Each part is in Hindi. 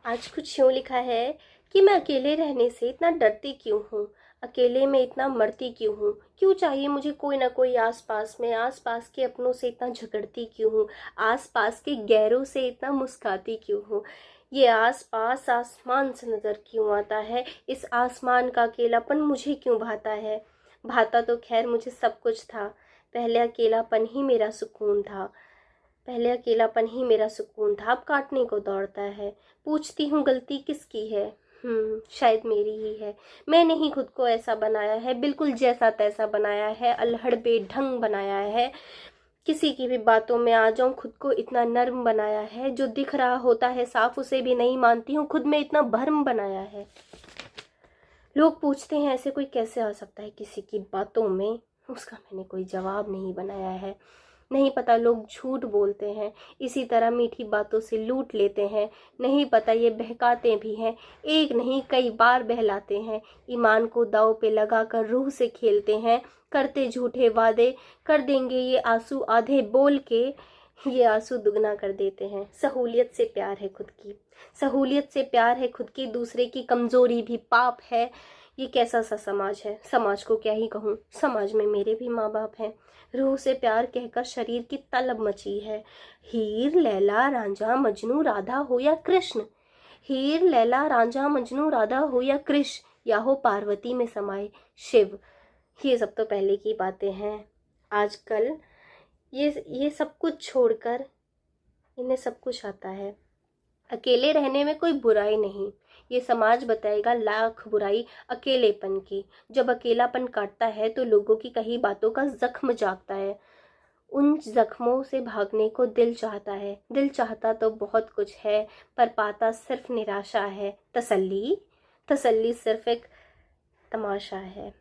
आज कुछ यूँ लिखा है कि मैं अकेले रहने से इतना डरती क्यों हूँ, अकेले में इतना मरती क्यों हूँ, क्यों चाहिए मुझे कोई ना कोई आसपास में, आसपास के अपनों से इतना झगड़ती क्यों हूँ, आसपास के गैरों से इतना मुस्काती क्यों हूँ, ये आसपास आसमान से नज़र क्यों आता है, इस आसमान का अकेलापन मुझे क्यों भाता है। भाता तो खैर मुझे सब कुछ था, पहले अकेलापन ही मेरा सुकून था, पहले अकेलापन ही मेरा सुकून था, अब काटने को दौड़ता है। पूछती हूँ गलती किसकी है, शायद मेरी ही है। मैंने ही खुद को ऐसा बनाया है, बिल्कुल जैसा तैसा बनाया है, अल्हड़ बेढंग बनाया है। किसी की भी बातों में आ जाऊं, खुद को इतना नर्म बनाया है, जो दिख रहा होता है साफ उसे भी नहीं मानती हूँ, खुद में इतना भर्म बनाया है। लोग पूछते हैं ऐसे कोई कैसे आ सकता है किसी की बातों में, उसका मैंने कोई जवाब नहीं बनाया है। नहीं पता लोग झूठ बोलते हैं, इसी तरह मीठी बातों से लूट लेते हैं। नहीं पता ये बहकाते भी हैं, एक नहीं कई बार बहलाते हैं। ईमान को दांव पे लगाकर रूह से खेलते हैं, करते झूठे वादे, कर देंगे ये आंसू आधे बोल के, ये आंसू दुगना कर देते हैं। सहूलियत से प्यार है खुद की, सहूलियत से प्यार है खुद की, दूसरे की कमजोरी भी पाप है। ये कैसा सा समाज है, समाज को क्या ही कहूँ, समाज में मेरे भी माँ बाप हैं। रूह से प्यार कहकर शरीर की तलब मची है। हीर लैला रांझा मजनू राधा हो या कृष्ण, हीर लैला रांझा मजनू राधा हो या कृष्ण, या हो पार्वती में समाये शिव। ये सब तो पहले की बातें हैं। आजकल ये सब कुछ छोड़कर इन्हें सब कुछ आता है। अकेले रहने में कोई बुराई नहीं, ये समाज बताएगा लाख बुराई अकेलेपन की। जब अकेलापन काटता है तो लोगों की कही बातों का जख्म जागता है, उन जख्मों से भागने को दिल चाहता है। दिल चाहता तो बहुत कुछ है, पर पाता सिर्फ निराशा है। तसल्ली, तसल्ली सिर्फ एक तमाशा है।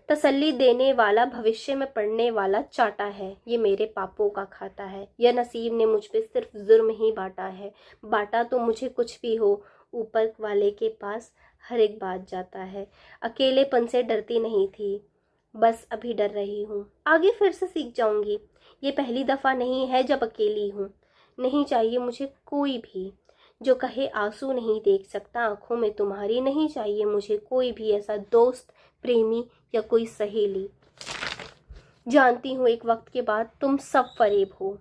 तसल्ली देने वाला भविष्य में पड़ने वाला चाटा है, ये मेरे पापों का खाता है। यह नसीब ने मुझ पे सिर्फ जुर्म ही बांटा है, बांटा तो मुझे कुछ भी हो, ऊपर वाले के पास हर एक बात जाता है। अकेलेपन से डरती नहीं थी, बस अभी डर रही हूँ, आगे फिर से सीख जाऊंगी। ये पहली दफ़ा नहीं है जब अकेली हूँ। नहीं चाहिए मुझे कोई भी जो कहे आंसू नहीं देख सकता आंखों में तुम्हारी। नहीं चाहिए मुझे कोई भी ऐसा दोस्त, प्रेमी या कोई सहेली। जानती हूँ एक वक्त के बाद तुम सब फरेब हो,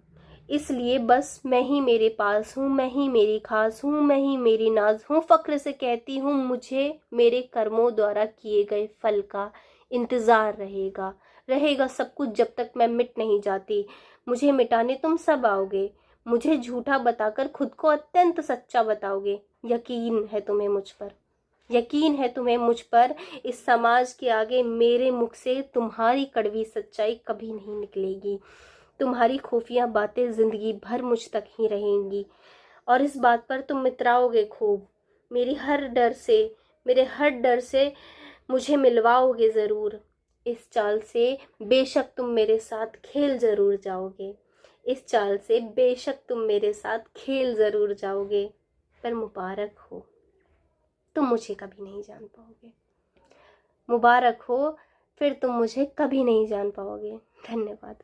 इसलिए बस मैं ही मेरे पास हूँ, मैं ही मेरी खास हूँ, मैं ही मेरी नाज हूँ। फक्र से कहती हूँ मुझे मेरे कर्मों द्वारा किए गए फल का इंतज़ार रहेगा। रहेगा सब कुछ जब तक मैं मिट नहीं जाती। मुझे मिटाने तुम सब आओगे, मुझे झूठा बताकर खुद को अत्यंत सच्चा बताओगे। यकीन है तुम्हें मुझ पर, यकीन है तुम्हें मुझ पर। इस समाज के आगे मेरे मुख से तुम्हारी कड़वी सच्चाई कभी नहीं निकलेगी। तुम्हारी खुफिया बातें जिंदगी भर मुझ तक ही रहेंगी, और इस बात पर तुम मित्राओगे खूब। मेरी हर डर से, मेरे हर डर से मुझे मिलवाओगे ज़रूर। इस चाल से बेशक तुम मेरे साथ खेल ज़रूर जाओगे, इस चाल से बेशक तुम मेरे साथ खेल ज़रूर जाओगे। पर मुबारक हो, तुम मुझे कभी नहीं जान पाओगे। मुबारक हो, फिर तुम मुझे कभी नहीं जान पाओगे। धन्यवाद।